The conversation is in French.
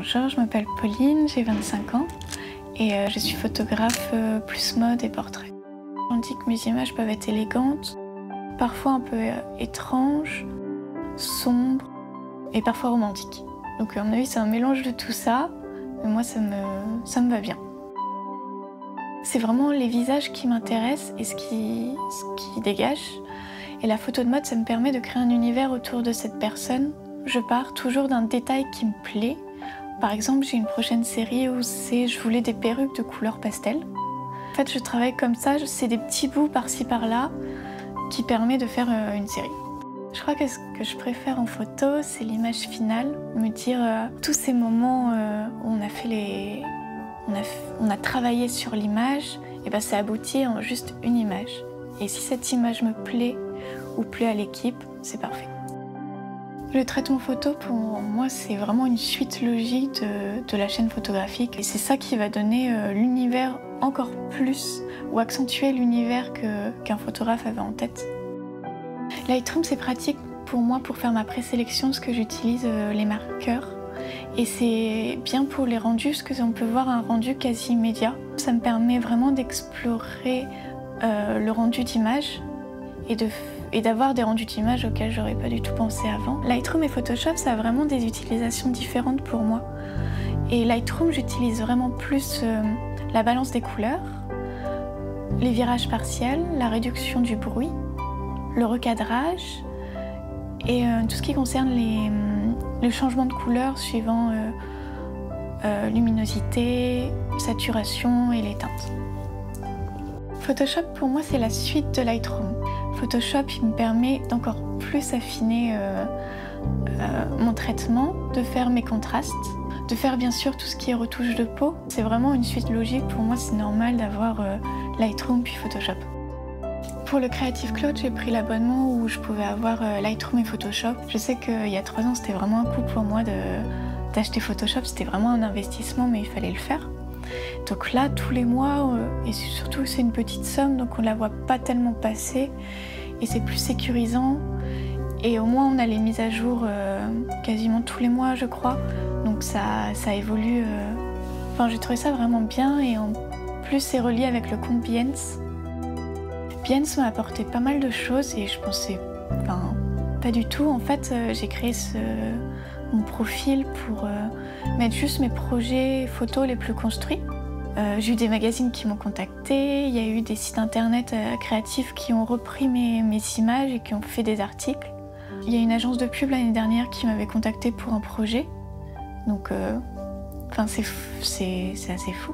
Bonjour, je m'appelle Pauline, j'ai 25 ans et je suis photographe plus mode et portrait. On dit que mes images peuvent être élégantes, parfois un peu étranges, sombres et parfois romantiques. Donc à mon avis c'est un mélange de tout ça, mais moi ça me va bien. C'est vraiment les visages qui m'intéressent et ce qui dégage. Et la photo de mode, ça me permet de créer un univers autour de cette personne. Je pars toujours d'un détail qui me plaît. Par exemple, j'ai une prochaine série où je voulais des perruques de couleur pastel. En fait, je travaille comme ça, c'est des petits bouts par-ci par-là qui permettent de faire une série. Je crois que ce que je préfère en photo, c'est l'image finale, me dire tous ces moments où on a travaillé sur l'image, et ben ça aboutit en juste une image. Et si cette image me plaît ou plaît à l'équipe, c'est parfait. Le traitement photo, pour moi, c'est vraiment une suite logique de la chaîne photographique. Et c'est ça qui va donner l'univers encore plus, ou accentuer l'univers qu'un photographe avait en tête. Lightroom, c'est pratique pour moi pour faire ma présélection, parce que j'utilise les marqueurs. Et c'est bien pour les rendus, parce qu'on peut voir un rendu quasi immédiat. Ça me permet vraiment d'explorer le rendu d'image et d'avoir des rendus d'images auxquels j'aurais pas du tout pensé avant. Lightroom et Photoshop, ça a vraiment des utilisations différentes pour moi. Et Lightroom, j'utilise vraiment plus la balance des couleurs, les virages partiels, la réduction du bruit, le recadrage et tout ce qui concerne le changement de couleur suivant luminosité, saturation et les teintes. Photoshop, pour moi, c'est la suite de Lightroom. Photoshop, il me permet d'encore plus affiner mon traitement, de faire mes contrastes, de faire bien sûr tout ce qui est retouche de peau. C'est vraiment une suite logique. Pour moi, c'est normal d'avoir Lightroom puis Photoshop. Pour le Creative Cloud, j'ai pris l'abonnement où je pouvais avoir Lightroom et Photoshop. Je sais qu'il y a 3 ans, c'était vraiment un coup pour moi d'acheter Photoshop. C'était vraiment un investissement, mais il fallait le faire. Donc là, tous les mois, et surtout c'est une petite somme, donc on la voit pas tellement passer, et c'est plus sécurisant. Et au moins on a les mises à jour quasiment tous les mois, je crois. Donc ça évolue. Enfin, j'ai trouvé ça vraiment bien, et en plus c'est relié avec le compte Behance. Behance m'a apporté pas mal de choses et je pensais, enfin, pas du tout. En fait, j'ai créé mon profil pour mettre juste mes projets photos les plus construits. J'ai eu des magazines qui m'ont contacté, il y a eu des sites internet créatifs qui ont repris mes images et qui ont fait des articles. Il y a une agence de pub l'année dernière qui m'avait contacté pour un projet. Donc, enfin, c'est assez fou.